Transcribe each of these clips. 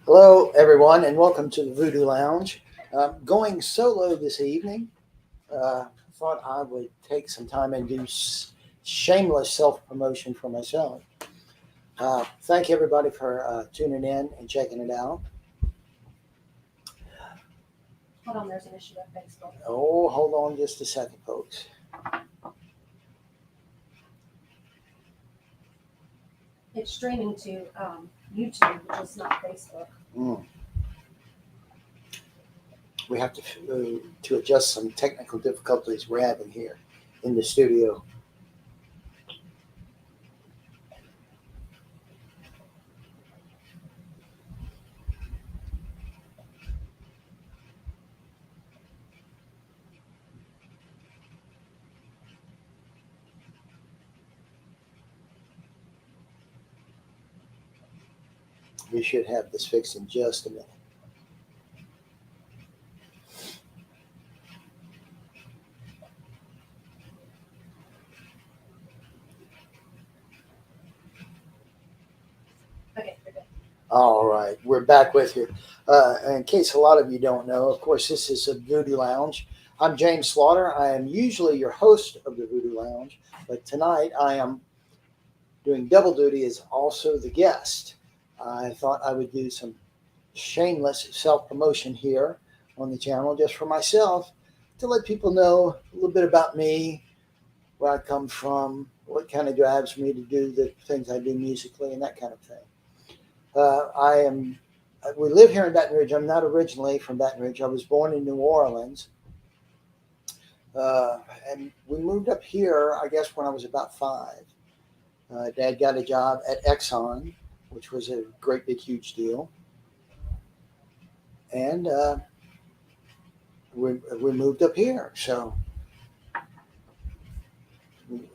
Hello, everyone, and welcome to the Voodoo Lounge. Going solo this evening. Thought I would take some time and do shameless self promotion for myself. Thank everybody for tuning in and checking it out. Hold on, there's an issue with Facebook. Oh, hold on just a second, folks. It's streaming to YouTube, just not Facebook. Mm. We have to adjust some technical difficulties we're having here in the studio. We should have this fixed in just a minute. Okay, you're good. All right, we're back with you. In case a lot of you don't know, of course, this is a Voodoo Lounge. I'm James Slaughter. I am usually your host of the Voodoo Lounge, but tonight I am doing double duty as also the guest. I thought I would do some shameless self promotion here on the channel just for myself to let people know a little bit about me, where I come from, what kind of drives me to do the things I do musically, and that kind of thing. I am. We live here in Baton Rouge. I'm not originally from Baton Rouge. I was born in New Orleans, and we moved up here. I guess when I was about 5. Dad got a job at Exxon, which was a great big huge deal, and we moved up here. So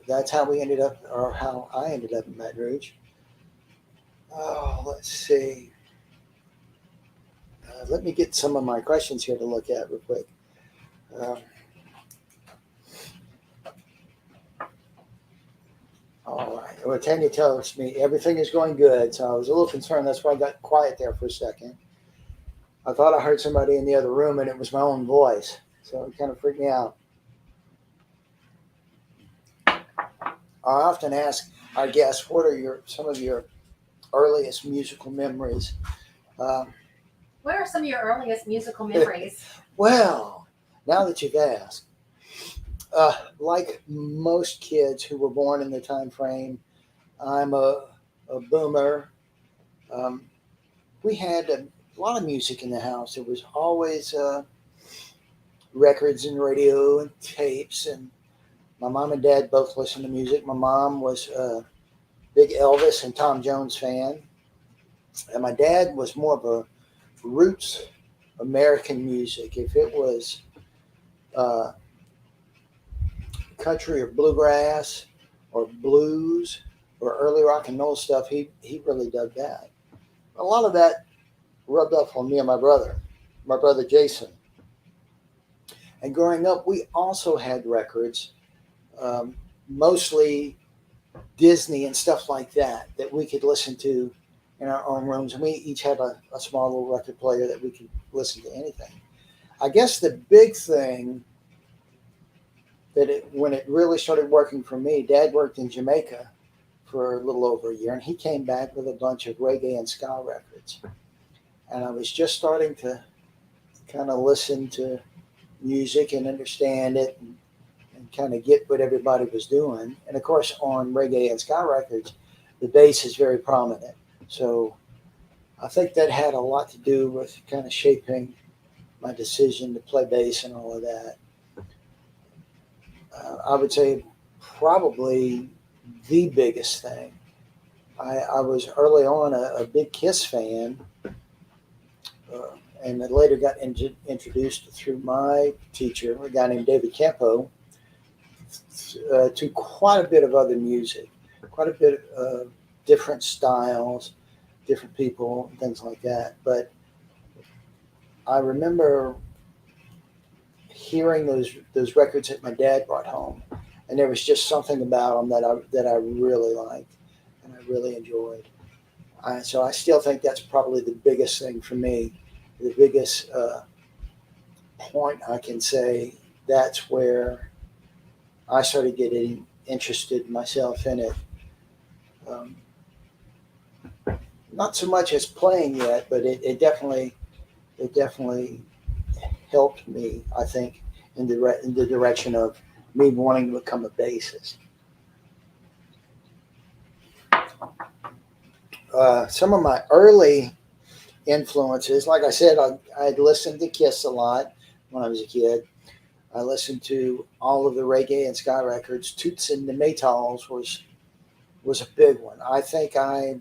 that's how we ended up, or how I ended up in Baton Rouge. Oh, let's see. Let me get some of my questions here to look at real quick. All right. Well, Tanya tells me everything is going good, so I was a little concerned. That's why I got quiet there for a second. I thought I heard somebody in the other room, and it was my own voice, so it kind of freaked me out. I often ask our guests, "What are some of your earliest musical memories?" What are some of your earliest musical memories? Well, now that you've asked, like most kids who were born in the time frame, I'm a boomer. Um, we had a lot of music in the house. There was always records and radio and tapes, and my mom and dad both listened to music. My mom was a big Elvis and Tom Jones fan, and my dad was more of a roots American music. If it was uh, country or bluegrass or blues or early rock and roll stuff, he really dug that. A lot of that rubbed off on me and my brother Jason. And growing up, we also had records, mostly Disney and stuff like that we could listen to in our own rooms. And we each had a small little record player that we could listen to anything. I guess the big thing when it really started working for me, Dad worked in Jamaica for a little over a year, and he came back with a bunch of reggae and ska records. And I was just starting to kind of listen to music and understand it and kind of get what everybody was doing. And of course, on reggae and ska records, the bass is very prominent. So I think that had a lot to do with kind of shaping my decision to play bass and all of that. I would say probably the biggest thing. I was early on a big Kiss fan, and then later got introduced through my teacher, a guy named David Campo, to quite a bit of other music, quite a bit of different styles, different people, and things like that. But I remember hearing those records that my dad brought home, and there was just something about them that I really liked and I really enjoyed. So I still think that's probably the biggest thing for me, the biggest point I can say. That's where I started getting interested myself in it. Um, not so much as playing yet, but it definitely helped me. I think in the direction of me wanting to become a bassist. Some of my early influences, like I said, I'd listened to Kiss a lot when I was a kid. I listened to all of the reggae and ska records. Toots and the Maytals was a big one. I think I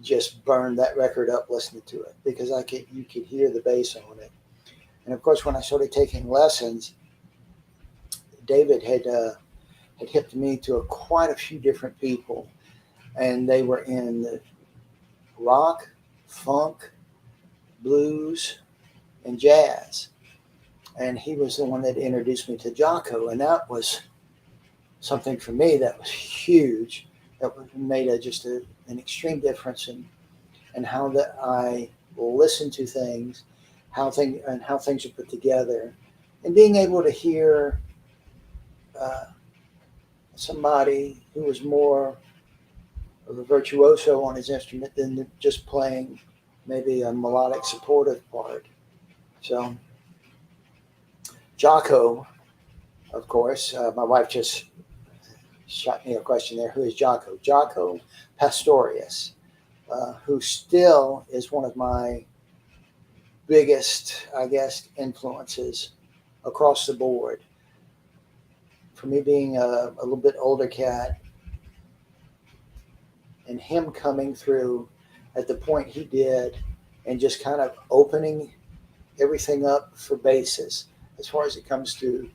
just burned that record up listening to it because you could hear the bass on it. And of course, when I started taking lessons, David had hipped me to quite a few different people, and they were in the rock, funk, blues, and jazz. And he was the one that introduced me to Jocko, and that was something for me that was huge. That made an extreme difference in how that I listen to things, how things are put together, and being able to hear uh, somebody who was more of a virtuoso on his instrument than just playing maybe a melodic supportive part. So Jocko, of course, my wife just shot me a question there. Who is Jocko? Jocko Pastorius, who still is one of my biggest, I guess, influences across the board. For me being a little bit older cat and him coming through at the point he did and just kind of opening everything up for basses as far as it comes to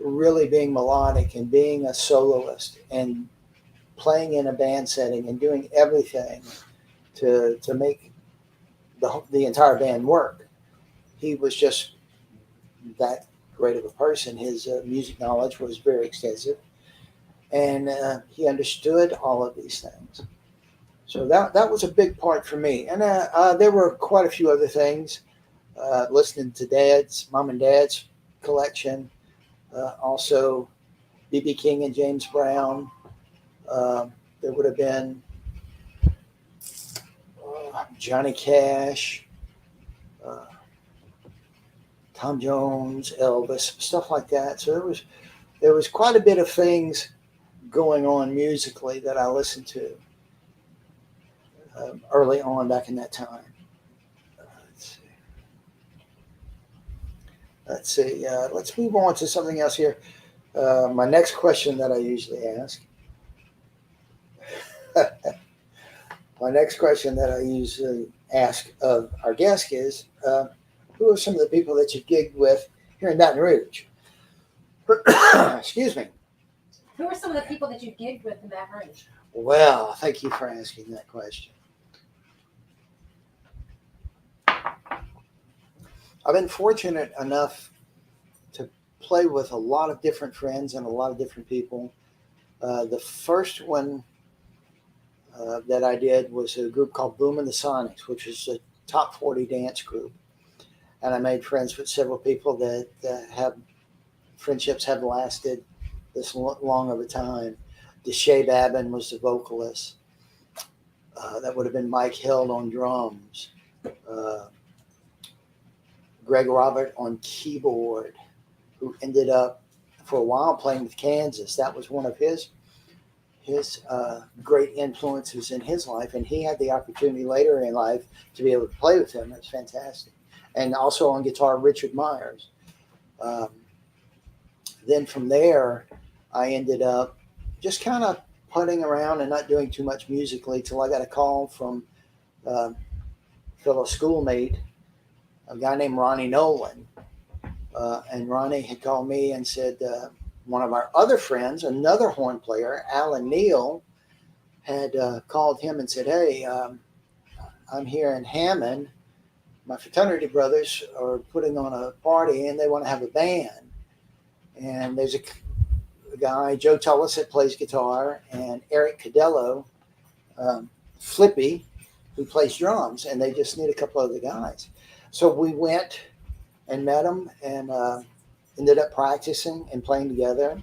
really being melodic and being a soloist and playing in a band setting and doing everything to make the entire band work. He was just that great of a person. His music knowledge was very extensive, and he understood all of these things. So that was a big part for me. And there were quite a few other things. Listening to mom and dad's collection, also B.B. King and James Brown. There would have been Johnny Cash, uh, Tom Jones, Elvis, stuff like that. So there was quite a bit of things going on musically that I listened to early on back in that time. Let's see. Let's move on to something else here. My next question that I usually ask. My next question that I usually ask of our guest is, who are some of the people that you've gigged with here in Baton Rouge? Excuse me. Who are some of the people that you gigged with in Baton Rouge? Well, thank you for asking that question. I've been fortunate enough to play with a lot of different friends and a lot of different people. The first one that I did was a group called Boom and the Sonics, which is a top 40 dance group. And I made friends with several people that have friendships have lasted this long of a time. Deshae Babin was the vocalist. That would have been Mike Held on drums. Greg Robert on keyboard, who ended up for a while playing with Kansas. That was one of his great influences in his life, and he had the opportunity later in life to be able to play with him. That's fantastic. And also on guitar, Richard Myers. Then from there, I ended up just kind of putting around and not doing too much musically till I got a call from a fellow schoolmate, a guy named Ronnie Nolan. And Ronnie had called me and said one of our other friends, another horn player, Alan Neal, had called him and said, "Hey, I'm here in Hammond. My fraternity brothers are putting on a party and they want to have a band. And there's a guy, Joe Tullis, that plays guitar, and Eric Cadello Flippy, who plays drums, and they just need a couple other guys. So we went and met them and ended up practicing and playing together.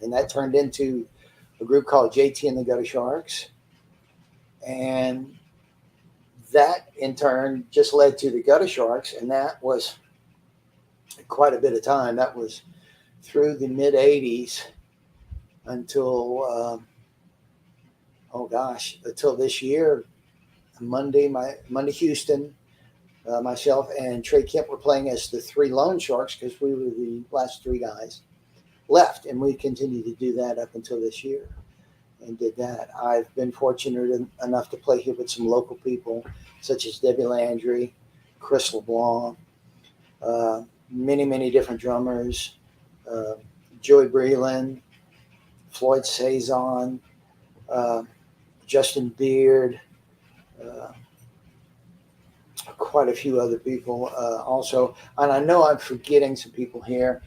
And that turned into a group called JT and the Gutter Sharks. And that in turn just led to the Gutter Sharks, and that was quite a bit of time. That was through the mid 80s until, until this year. Monday Houston, myself, and Trey Kemp were playing as the three Lone Sharks because we were the last three guys left, and we continued to do that up until this year. And did that. I've been fortunate enough to play here with some local people, such as Debbie Landry, Chris LeBlanc, many different drummers, Joey Breland, Floyd Saison, Justin Beard, quite a few other people also. And I know I'm forgetting some people here.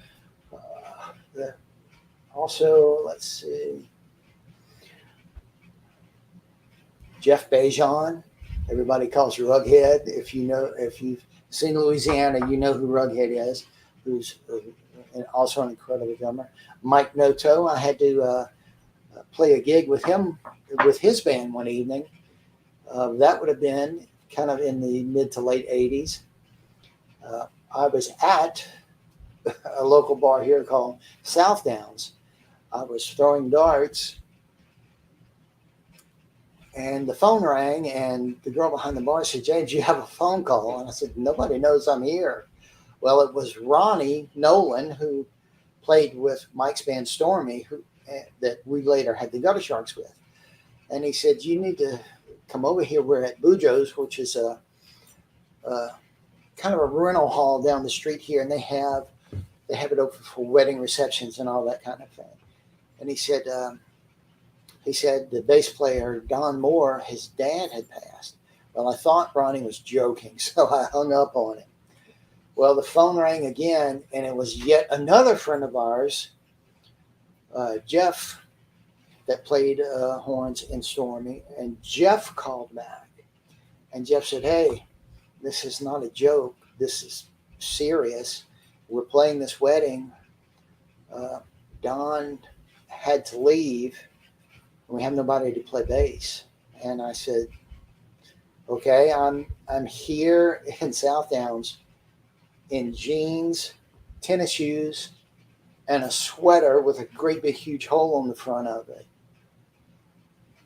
Also, let's see. Jeff Bejan, everybody calls Rughead. If you've seen Louisiana, you know who Rughead is, who's also an incredible drummer. Mike Noto, I had to play a gig with him, with his band one evening. That would have been kind of in the mid to late 80s. I was at a local bar here called South Downs. I was throwing darts, and the phone rang, and the girl behind the bar said, "James, you have a phone call." And I said, "Nobody knows I'm here." Well, it was Ronnie Nolan, who played with Mike's band Stormy, that we later had the Gutter Sharks with. And he said, "You need to come over here. We're at Bujo's, which is a kind of a rental hall down the street here, and they have it open for wedding receptions and all that kind of thing." And he said the bass player, Don Moore, his dad had passed. Well, I thought Ronnie was joking, so I hung up on him. Well, the phone rang again, and it was yet another friend of ours, Jeff, that played horns in Stormy. And Jeff called back. And Jeff said, "Hey, this is not a joke. This is serious. We're playing this wedding. Don had to leave. We have nobody to play bass." And I said, "Okay, I'm here in South Downs in jeans, tennis shoes, and a sweater with a great big huge hole on the front of it."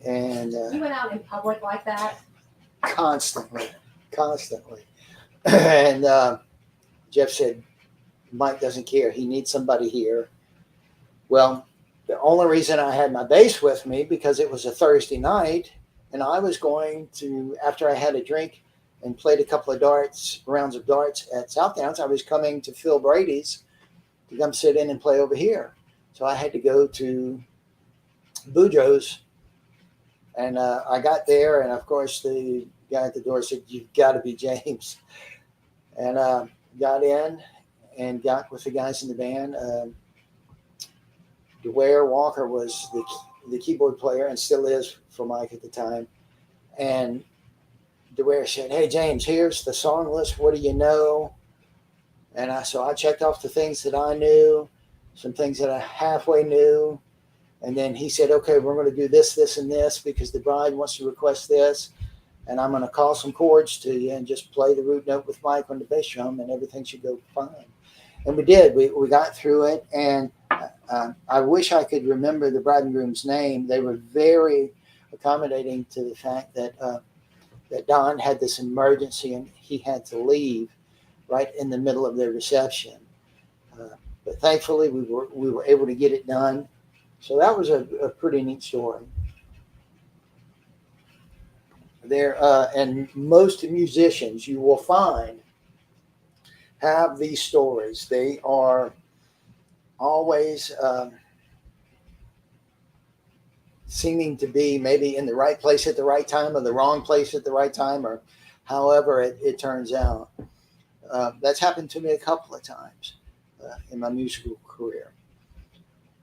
And You went out in public like that? constantly. And Jeff said, "Mike doesn't care. He needs somebody here." Well, the only reason I had my bass with me, because it was a Thursday night, and I was going to, after I had a drink and played a couple of rounds of darts at South Downs, I was coming to Phil Brady's to come sit in and play over here. So I had to go to Bujo's, and I got there, and of course the guy at the door said, "You've got to be James." And got in and got with the guys in the band. Dwyer Walker was the keyboard player and still is for Mike at the time. And Dwyer said, "Hey, James, here's the song list. What do you know?" And so I checked off the things that I knew, some things that I halfway knew. And then he said, "Okay, we're going to do this, this, and this because the bride wants to request this. And I'm going to call some chords to you and just play the root note with Mike on the bass drum, and everything should go fine." And we did. We got through it. And I wish I could remember the bride and groom's name. They were very accommodating to the fact that that Don had this emergency and he had to leave right in the middle of their reception. But thankfully, we were able to get it done. So that was a pretty neat story. There and most musicians you will find have these stories. They are always seeming to be maybe in the right place at the right time or the wrong place at the right time, or however it turns out. That's happened to me a couple of times in my musical career.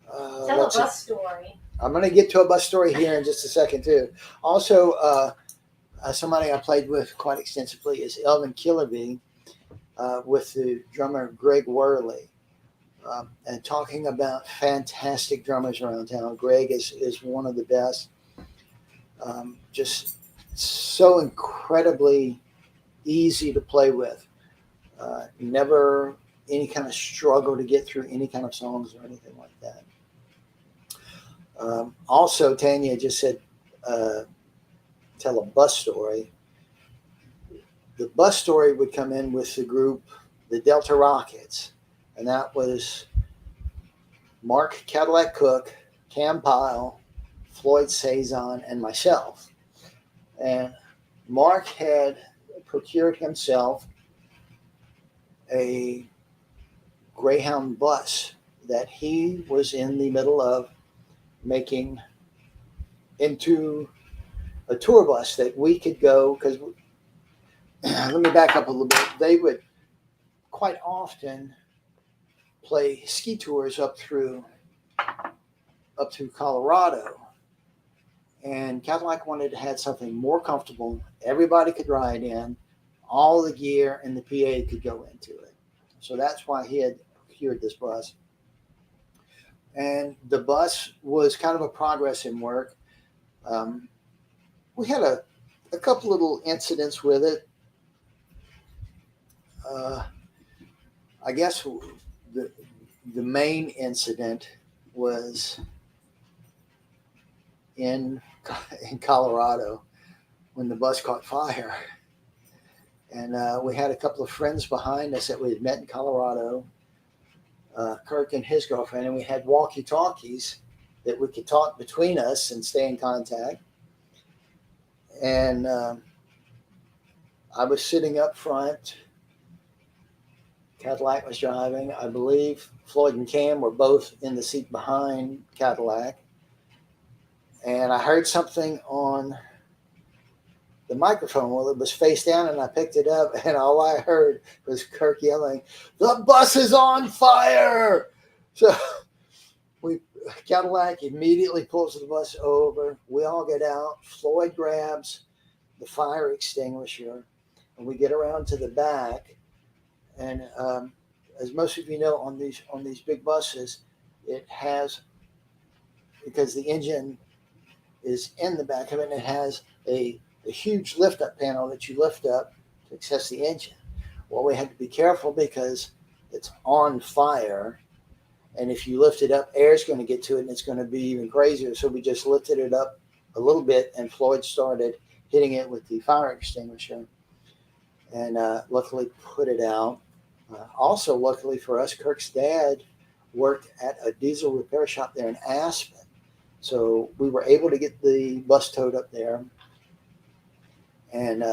Tell a bus story. I'm going to get to a bus story here in just a second too. Also, somebody I played with quite extensively is Elvin Killerby with the drummer Greg Worley. And talking about fantastic drummers around town, Greg is one of the best. Just so incredibly easy to play with. Never any kind of struggle to get through any kind of songs or anything like that. Also, Tanya just said, tell a bus story. The bus story would come in with the group, the Delta Rockets, and that was Mark Cadillac Cook, Cam Pyle, Floyd Saison, and myself. And Mark had procured himself a Greyhound bus that he was in the middle of making into a tour bus that we could go, because let me back up a little bit. They would quite often play ski tours up through Colorado, and Cadillac wanted to have something more comfortable. Everybody could ride in, all the gear and the PA could go into it. So that's why he had procured this bus. And the bus was kind of a progress in work. We had a couple little incidents with it. I guess the main incident was in Colorado when the bus caught fire. And we had a couple of friends behind us that we had met in Colorado, Kirk and his girlfriend, and we had walkie-talkies that we could talk between us and stay in contact. And I was sitting up front. Cadillac was driving. I believe Floyd and Cam were both in the seat behind Cadillac. And I heard something on the microphone. Well, it was face down, and I picked it up, and all I heard was Kirk yelling, "The bus is on fire!" So Cadillac immediately pulls the bus over. We all get out. Floyd grabs the fire extinguisher, and we get around to the back. And as most of you know, on these big buses, it has, because the engine is in the back of it, and it has a huge lift up panel that you lift up to access the engine. Well, we had to be careful because it's on fire. And if you lift it up, air is going to get to it and it's going to be even crazier. So we just lifted it up a little bit, and Floyd started hitting it with the fire extinguisher, and luckily put it out. Also, luckily for us, Kirk's dad worked at a diesel repair shop there in Aspen. So we were able to get the bus towed up there. And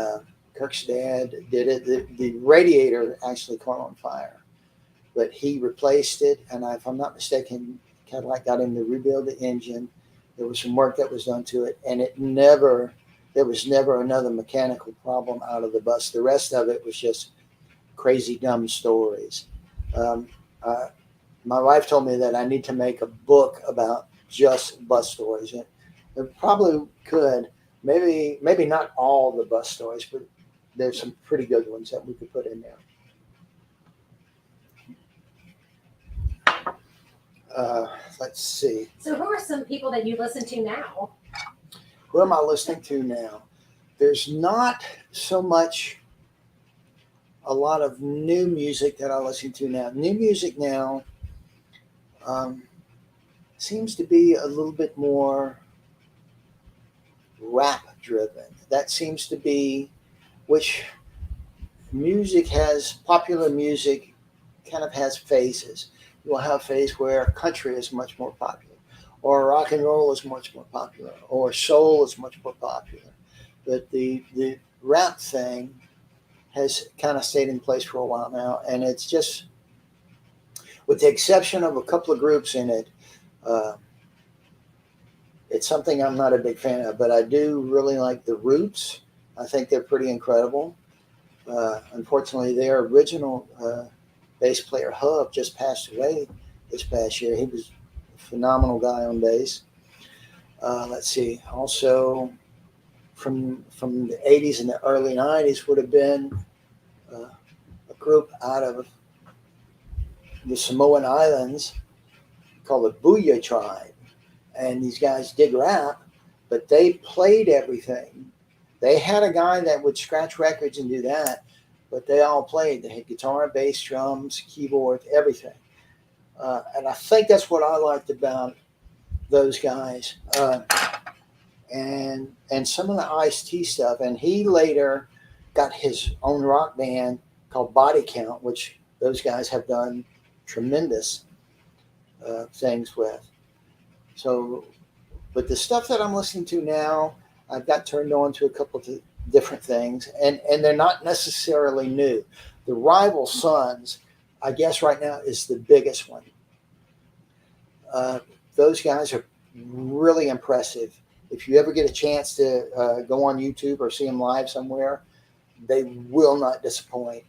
Kirk's dad did it. The radiator actually caught on fire, but he replaced it. And if I'm not mistaken, Cadillac got him to rebuild the engine. There was some work that was done to it, and there was never another mechanical problem out of the bus. The rest of it was just crazy, dumb stories. My wife told me that I need to make a book about just bus stories. It probably could. Maybe not all the bus stories, but there's some pretty good ones that we could put in there. Let's see. So who are some people that you listen to now? Who am I listening to now? There's not so much a lot of new music that I listen to now. New music now seems to be a little bit more rap driven. That seems to be, which popular music kind of has phases. You'll have a phase where country is much more popular, or rock and roll is much more popular, or soul is much more popular. But the rap thing has kind of stayed in place for a while now, and it's just, with the exception of a couple of groups in it, it's something I'm not a big fan of, but I do really like the Roots. I think they're pretty incredible. Unfortunately, their original bass player, Hub, just passed away this past year. He was a phenomenal guy on bass. Let's see. Also, from the 80s and the early 90s would have been a group out of the Samoan Islands called the Booyah Tribe. And these guys did rap, but they played everything. They had a guy that would scratch records and do that, but they all played. They had guitar, bass, drums, keyboard, everything. And I think that's what I liked about those guys. And some of the Ice-T stuff. And he later got his own rock band called Body Count, which those guys have done tremendous things with. So, but the stuff that I'm listening to now, I've got turned on to a couple of different things, and they're not necessarily new. The Rival Sons, I guess right now, is the biggest one. Those guys are really impressive. If you ever get a chance to go on YouTube or see them live somewhere, they will not disappoint.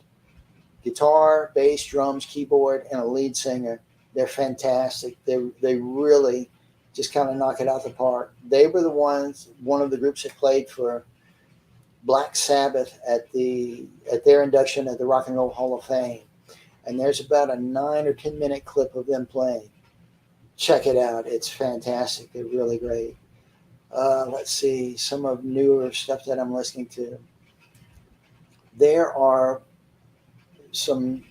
Guitar, bass, drums, keyboard, and a lead singer. They're fantastic. They really just kind of knock it out the park. They were one of the groups that played for Black Sabbath at their induction at the Rock and Roll Hall of Fame. And there's about a 9 or 10 minute clip of them playing. Check it out. It's fantastic. They're really great. Let's see some of newer stuff that I'm listening to. There are some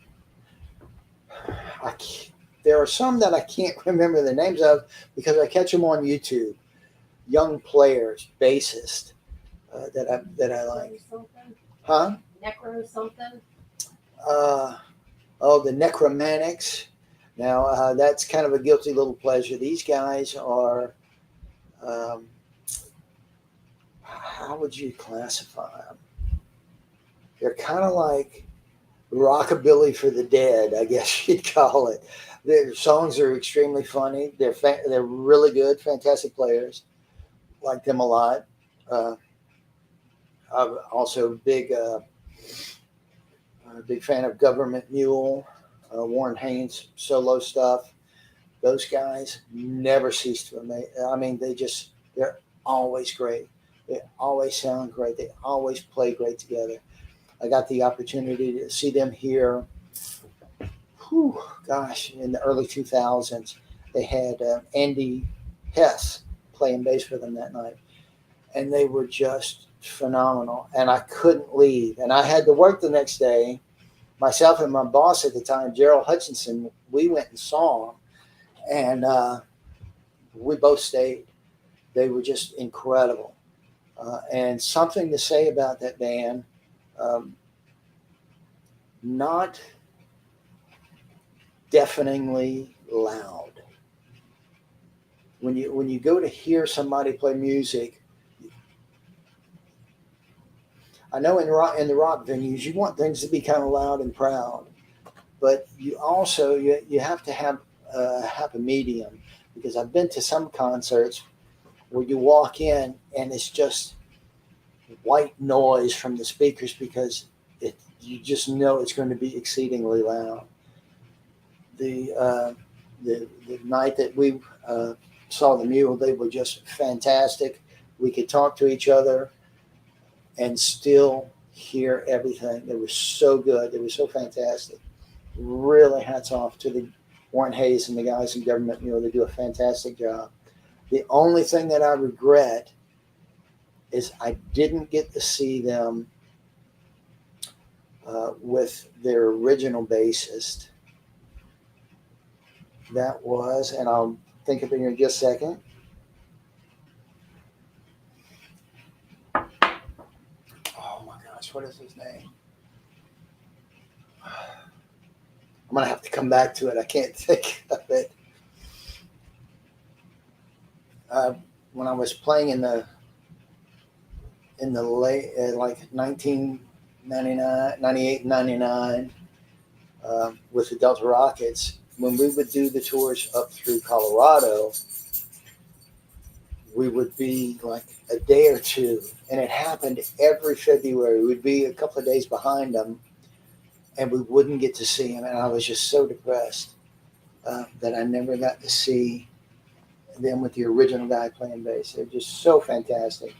that I can't remember the names of because I catch them on YouTube. Young players, bassist that I like. Something? Huh? Necro something? The Necromantics. Now that's kind of a guilty little pleasure. These guys are, how would you classify them? They're kind of like rockabilly for the dead, I guess you'd call it. Their songs are extremely funny. They're really good, fantastic players. Like them a lot. I'm also a big fan of Government Mule, Warren Haynes solo stuff. Those guys never cease to amaze. I mean, they're always great. They always sound great. They always play great together. I got the opportunity to see them here, in the early 2000s. They had Andy Hess playing bass for them that night. And they were just phenomenal. And I couldn't leave. And I had to work the next day. Myself and my boss at the time, Gerald Hutchinson, we went and saw them. And we both stayed. They were just incredible. And something to say about that band, not deafeningly loud. When you go to hear somebody play music, I know in the rock venues you want things to be kind of loud and proud, but you also you have to have a medium, because I've been to some concerts where you walk in and it's just white noise from the speakers because you just know it's going to be exceedingly loud. The night that we saw the Mule, they were just fantastic. We could talk to each other and still hear everything. They were so good. They were so fantastic. Really hats off to the Warren Hayes and the guys in Government Mule. They do a fantastic job. The only thing that I regret is I didn't get to see them with their original bassist. That was, and I'll think of it here in just a second. Oh my gosh, what is his name? I'm going to have to come back to it. I can't think of it. When I was playing in the late, like 1999, 98, 99, with the Delta Rockets, when we would do the tours up through Colorado, we would be like a day or two, and it happened every February. We'd be a couple of days behind them, and we wouldn't get to see them. And I was just so depressed that I never got to see than with the original guy playing bass. They're just so fantastic.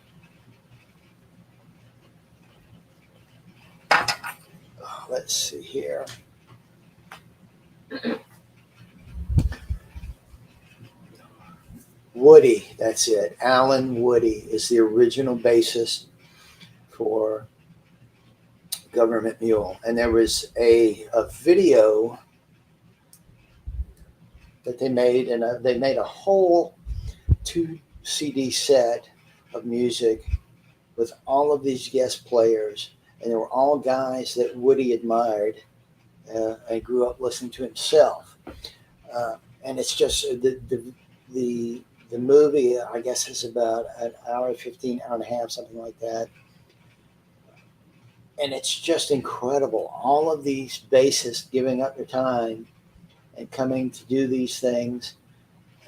Let's see here. Woody, that's it. Alan Woody is the original bassist for Government Mule. And there was a video that they made, and they made a whole 2 CD set of music with all of these guest players. And they were all guys that Woody admired and grew up listening to himself. And it's just the movie, I guess, is about an hour 15, hour and a half, something like that. And it's just incredible. All of these bassists giving up their time and coming to do these things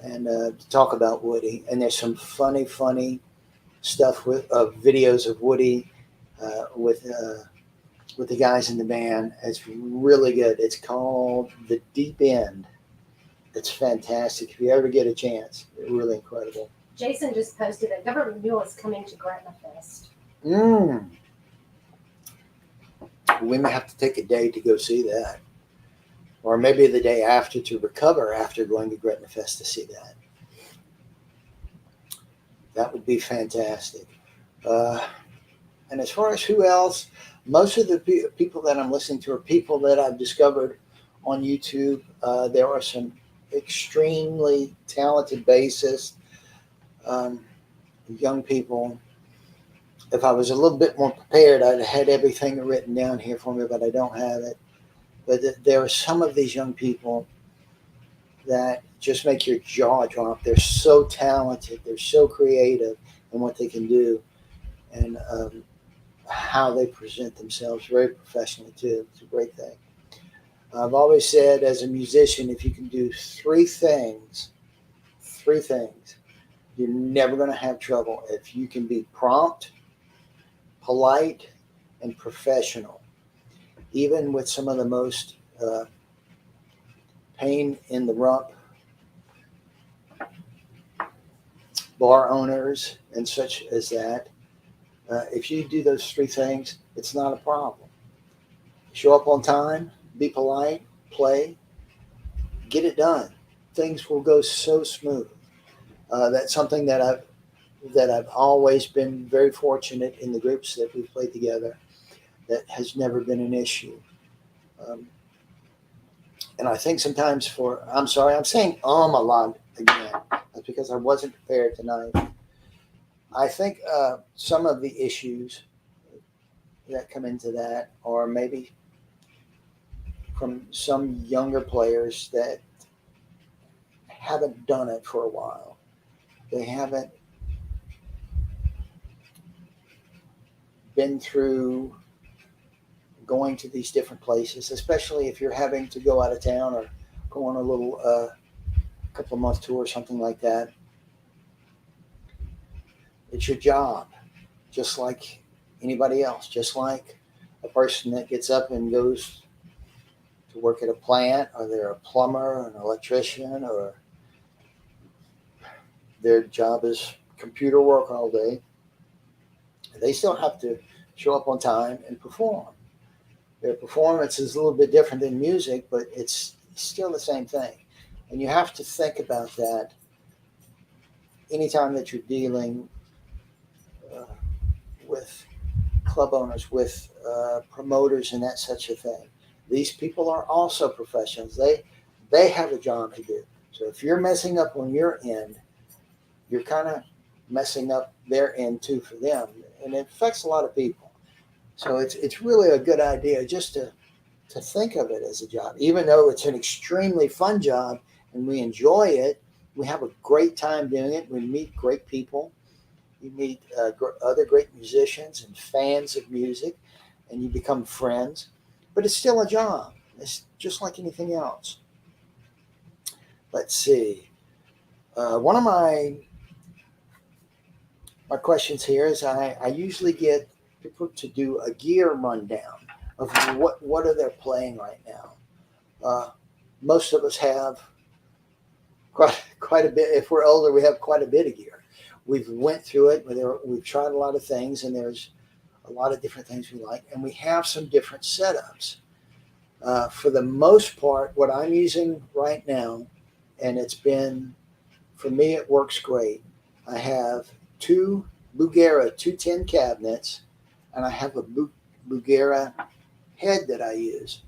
and to talk about Woody. And there's some funny stuff with videos of Woody with the guys in the band. It's really good. It's called The Deep End. It's fantastic. If you ever get a chance, it's really incredible. Jason just posted that Government Mule is coming to Gretna Fest. We may have to take a day to go see that. Or maybe the day after to recover after going to Gretna Fest to see that. That would be fantastic. And as far as who else, most of the people that I'm listening to are people that I've discovered on YouTube. There are some extremely talented bassists, young people. If I was a little bit more prepared, I'd have had everything written down here for me, but I don't have it. But there are some of these young people that just make your jaw drop. They're so talented. They're so creative in what they can do and how they present themselves very professionally, too. It's a great thing. I've always said, as a musician, if you can do three things, you're never going to have trouble. If you can be prompt, polite, and professional, even with some of the most pain in the rump bar owners and such as that, if you do those three things, it's not a problem. Show up on time, be polite, play, get it done. Things will go so smooth. That's something that I've always been very fortunate in the groups that we've played together. That has never been an issue. And I think sometimes I'm sorry, I'm saying a lot again. That's because I wasn't prepared tonight. I think some of the issues that come into that are maybe from some younger players that haven't done it for a while. They haven't been through going to these different places, especially if you're having to go out of town or go on a little couple of month tour or something like that. It's your job, just like anybody else, just like a person that gets up and goes to work at a plant, or they're a plumber, an electrician, or their job is computer work all day. They still have to show up on time and perform. Their performance is a little bit different than music, but it's still the same thing. And you have to think about that anytime that you're dealing with club owners, with promoters, and that such a thing. These people are also professionals. They have a job to do. So if you're messing up on your end, you're kind of messing up their end too for them, and it affects a lot of people. So it's really a good idea just to think of it as a job, even though it's an extremely fun job and we enjoy it. We have a great time doing it. We meet great people. You meet other great musicians and fans of music, and you become friends. But it's still a job. It's just like anything else. Let's see. One of my questions here is I usually get people to do a gear rundown of what are they playing right now. Most of us have quite a bit. If we're older, we have quite a bit of gear. We've went through it. We've tried a lot of things, and there's a lot of different things we like, and we have some different setups. For the most part, what I'm using right now, and it's been for me, it works great. I have two Bugera 210 cabinets, and I have a Bugera head that I use.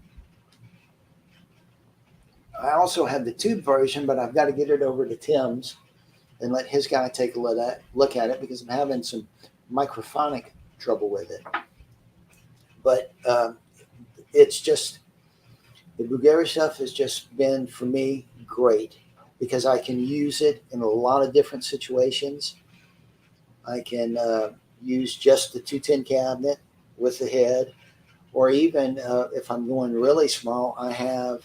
I also have the tube version, but I've got to get it over to Tim's and let his guy take a look at it because I'm having some microphonic trouble with it. But it's just the Bugera stuff has just been for me great because I can use it in a lot of different situations. I can use just the 210 cabinet with the head, or even if I'm going really small, I have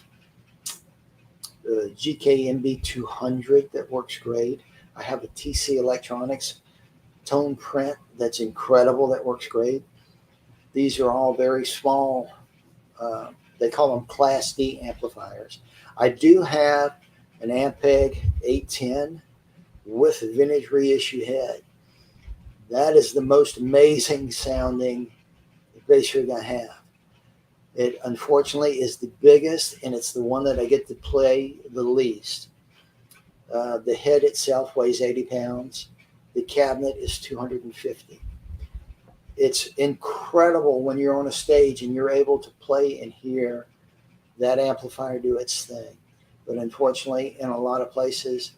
GKMB 200 that works great. I have a TC Electronics tone print that's incredible that works great. These are all very small. They call them Class D amplifiers. I do have an Ampeg 810 with a vintage reissue head. That is the most amazing sounding bass rig I have. It unfortunately is the biggest, and it's the one that I get to play the least. The head itself weighs 80 pounds. The cabinet is 250. It's incredible when you're on a stage and you're able to play and hear that amplifier do its thing. But unfortunately, in a lot of places,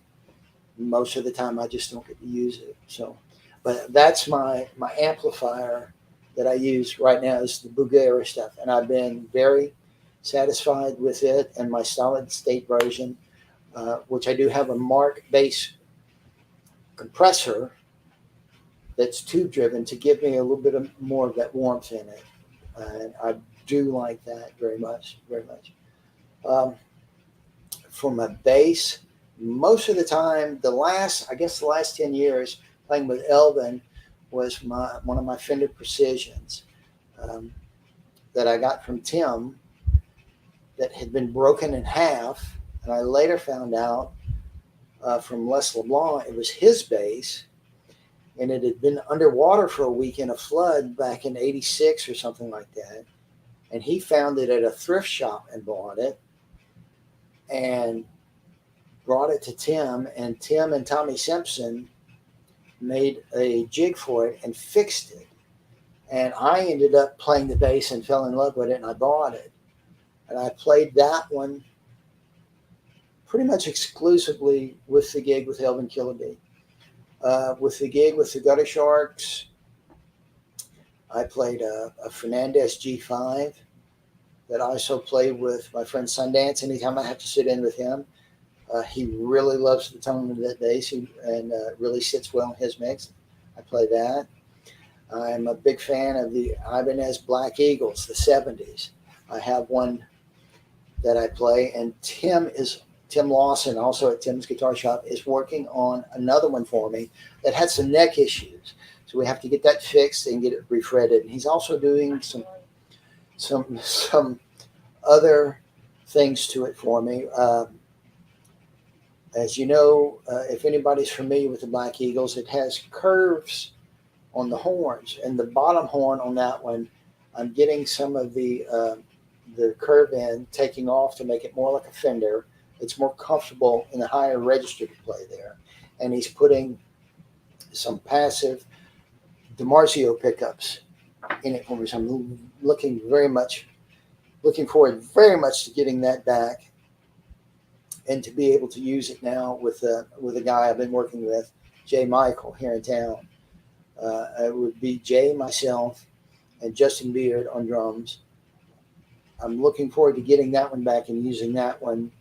most of the time I just don't get to use it. So, but that's my amplifier that I use right now is the Bugera stuff, and I've been very satisfied with it and my solid state version, which I do have a Mark bass compressor that's tube driven to give me a little bit more of that warmth in it, and I do like that very much, very much. Um, for my bass, most of the time, I guess the last 10 years playing with Elvin was one of my Fender Precisions um, that I got from Tim that had been broken in half. And I later found out from Les LeBlanc, it was his bass, and it had been underwater for a week in a flood back in '86 or something like that. And he found it at a thrift shop and bought it and brought it to Tim. And Tim and Tommy Simpson made a jig for it and fixed it. And I ended up playing the bass and fell in love with it, and I bought it. And I played that one pretty much exclusively with the gig with Elvin Kilby. With the gig with the Gutter Sharks, I played a Fernandez G5 that I also play with my friend Sundance anytime I have to sit in with him. He really loves the tone of that bass and really sits well in his mix. I play that. I'm a big fan of the Ibanez Black Eagles, the 70s. I have one that I play, and Tim Lawson, also at Tim's Guitar Shop, is working on another one for me that had some neck issues. So we have to get that fixed and get it refretted. And he's also doing some other things to it for me. As you know, if anybody's familiar with the Black Eagles, it has curves on the horns, and the bottom horn on that one, I'm getting some of the curve end taking off to make it more like a Fender. It's more comfortable in the higher register to play there, and he's putting some passive DiMarzio pickups in it for me. So I'm looking forward very much to getting that back and to be able to use it now with a guy I've been working with, Jay Michael, here in town. It would be Jay, myself, and Justin Beard on drums. I'm looking forward to getting that one back and using that one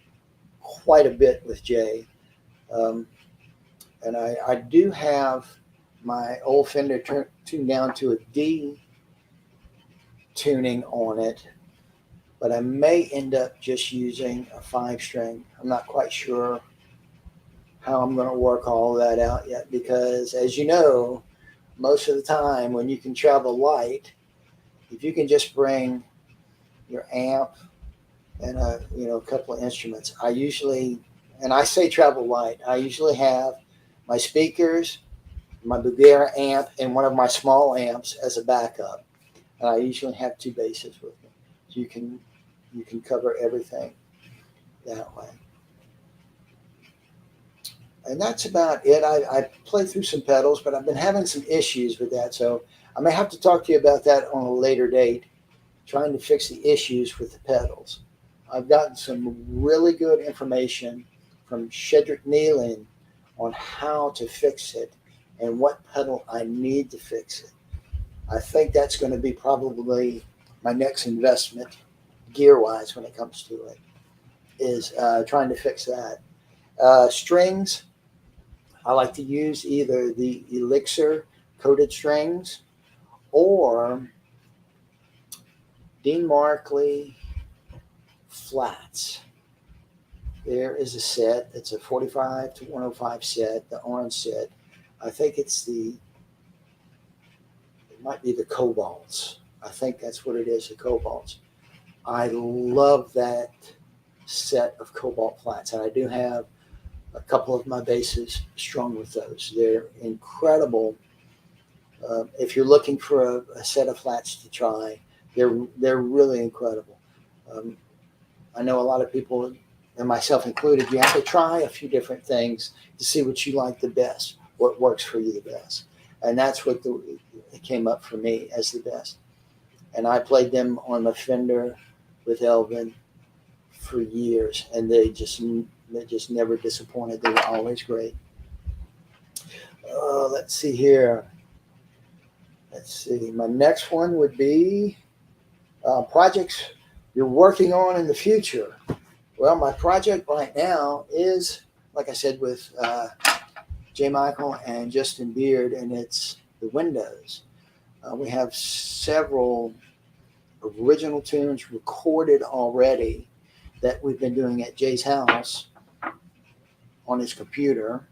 quite a bit with Jay. And I do have my old Fender tuned down to a D tuning on it, but I may end up just using a 5-string. I'm not quite sure how I'm going to work all that out yet because, as you know, most of the time when you can travel light, if you can just bring your amp and a couple of instruments, I usually and I say travel light. I usually have my speakers, my Bugera amp, and one of my small amps as a backup. And I usually have two basses with me, so you can cover everything that way. And that's about it. I played through some pedals, but I've been having some issues with that, so I may have to talk to you about that on a later date, trying to fix the issues with the pedals. I've gotten some really good information from Shedrick Nealon on how to fix it and what pedal I need to fix it. I think that's going to be probably my next investment, gear-wise, when it comes to it, is trying to fix that. Strings, I like to use either the Elixir coated strings or Dean Markley flats. There is a set. It's a 45 to 105 set, the orange set. I think it might be the Cobalts. I think that's what it is, the Cobalts. I love that set of Cobalt flats, and I do have a couple of my basses strung with those. They're incredible. If you're looking for a set of flats to try, they're really incredible. Um, I know a lot of people, and myself included, you have to try a few different things to see what you like the best, what works for you the best. And that's what it came up for me as the best. And I played them on my Fender with Elvin for years, and they just never disappointed. They were always great. Let's see here. Let's see. My next one would be projects you're working on in the future. Well, my project right now is, like I said, with J. Michael and Justin Beard, and it's the Windows. We have several original tunes recorded already that we've been doing at Jay's house on his computer,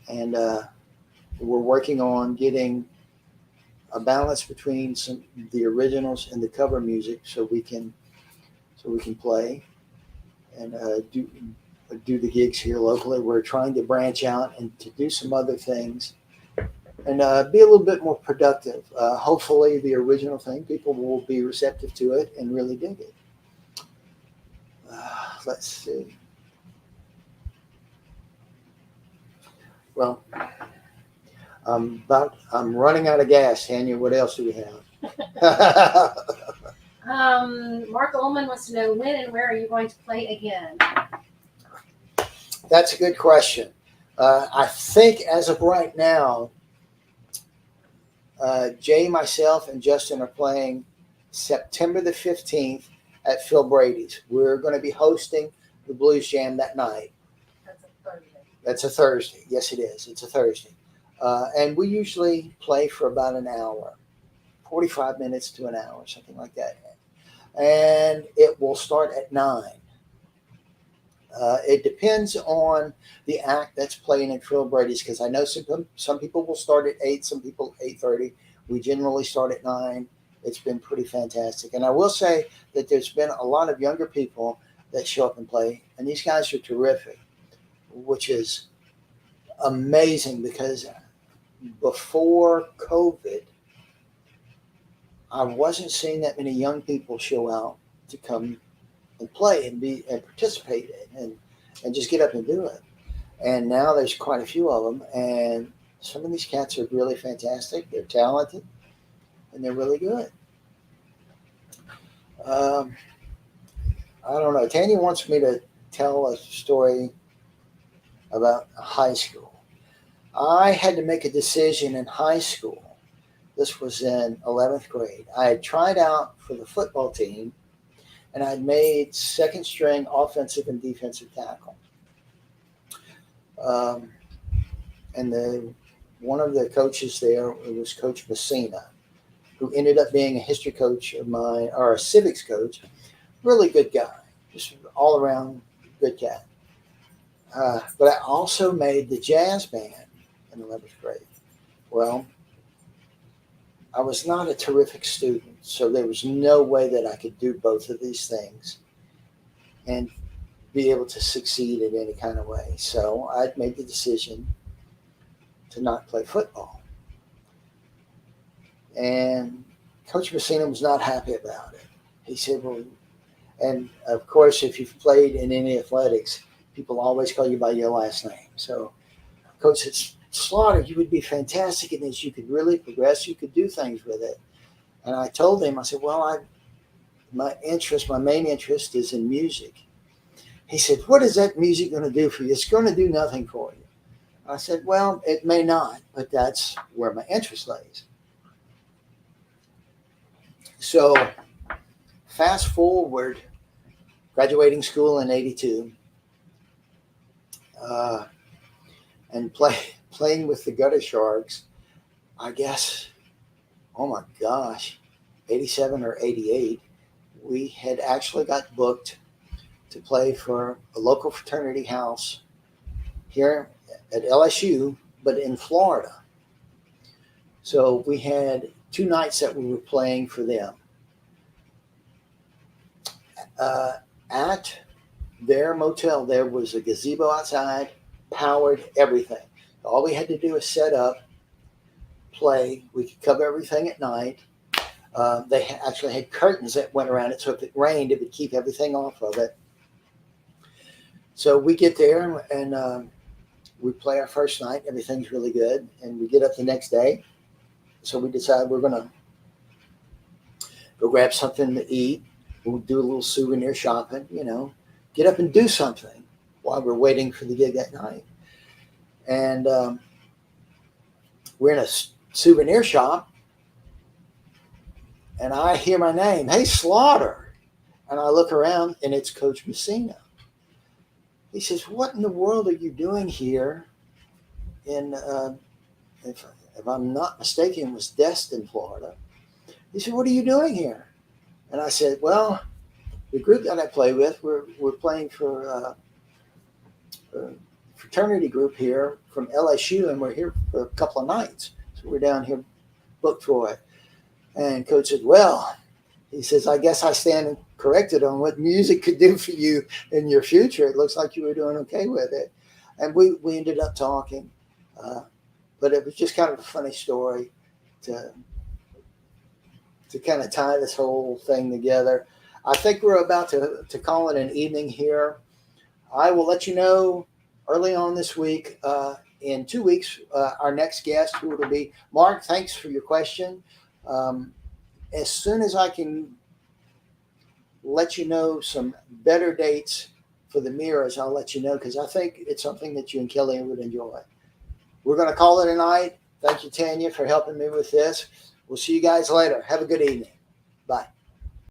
and we're working on getting a balance between the originals and the cover music, so we can play and do the gigs here locally. We're trying to branch out and to do some other things and be a little bit more productive. Hopefully, the original thing, people will be receptive to it and really dig it. Let's see. Well, I'm running out of gas, Tanya. What else do we have? Mark Ullman wants to know when and where are you going to play again? That's a good question. I think as of right now, Jay, myself, and Justin are playing September the 15th at Phil Brady's. We're going to be hosting the Blues Jam that night. That's a Thursday. That's a Thursday. Yes, it is. It's a Thursday. And we usually play for about an hour, 45 minutes to an hour, something like that. And it will start at 9. It depends on the act that's playing at Phil Brady's, because I know some people will start at 8, some people 8:30. We generally start at 9. It's been pretty fantastic. And I will say that there's been a lot of younger people that show up and play, and these guys are terrific, which is amazing, because before COVID, I wasn't seeing that many young people show out to come and play and participate and just get up and do it. And now there's quite a few of them, and some of these cats are really fantastic. They're talented, and they're really good. I don't know. Tanya wants me to tell a story about high school. I had to make a decision in high school. This was in 11th grade. I had tried out for the football team, and I'd made second string offensive and defensive tackle. And one of the coaches there was Coach Messina, who ended up being a history coach of mine, or a civics coach. Really good guy, just all around good cat. But I also made the jazz band in 11th grade. Well, I was not a terrific student, so there was no way that I could do both of these things and be able to succeed in any kind of way. So I made the decision to not play football. And Coach Messina was not happy about it. He said, well, and of course, if you've played in any athletics, people always call you by your last name. So Coach said, Slaughter, you would be fantastic in this. You could really progress. You could do things with it. And I told him, I said, well, my main interest is in music. He said, what is that music going to do for you? It's going to do nothing for you. I said, well, it may not, but that's where my interest lays. So fast forward, graduating school in 82, and playing with the Gutter Sharks, I guess, oh my gosh, 87 or 88, we had actually got booked to play for a local fraternity house here at LSU, but in Florida. So we had 2 nights that we were playing for them. At their motel, there was a gazebo outside, powered, everything. All we had to do was set up, play. We could cover everything at night. They actually had curtains that went around it, so if it rained, it would keep everything off of it. So we get there and we play our first night. Everything's really good. And we get up the next day. So we decide we're going to go grab something to eat. We'll do a little souvenir shopping, get up and do something while we're waiting for the gig that night. And we're in a souvenir shop. And I hear my name, hey, Slaughter. And I look around and it's Coach Messina. He says, what in the world are you doing here in, if I'm not mistaken, it was Destin, Florida. He said, what are you doing here? And I said, well, the group that I play with, we're playing for a fraternity group here from LSU, and we're here for a couple of nights. So we're down here booked for it. And Coach said, well, he says, I guess I stand corrected on what music could do for you in your future. It looks like you were doing okay with it. And we ended up talking. But it was just kind of a funny story to kind of tie this whole thing together. I think we're about to call it an evening here. I will let you know early on this week. In 2 weeks, our next guest, who it'll be. Mark, thanks for your question. As soon as I can let you know some better dates for the mirrors, I'll let you know, because I think it's something that you and Kelly would enjoy. We're going to call it a night. Thank you, Tanya, for helping me with this. We'll see you guys later. Have a good evening. Bye.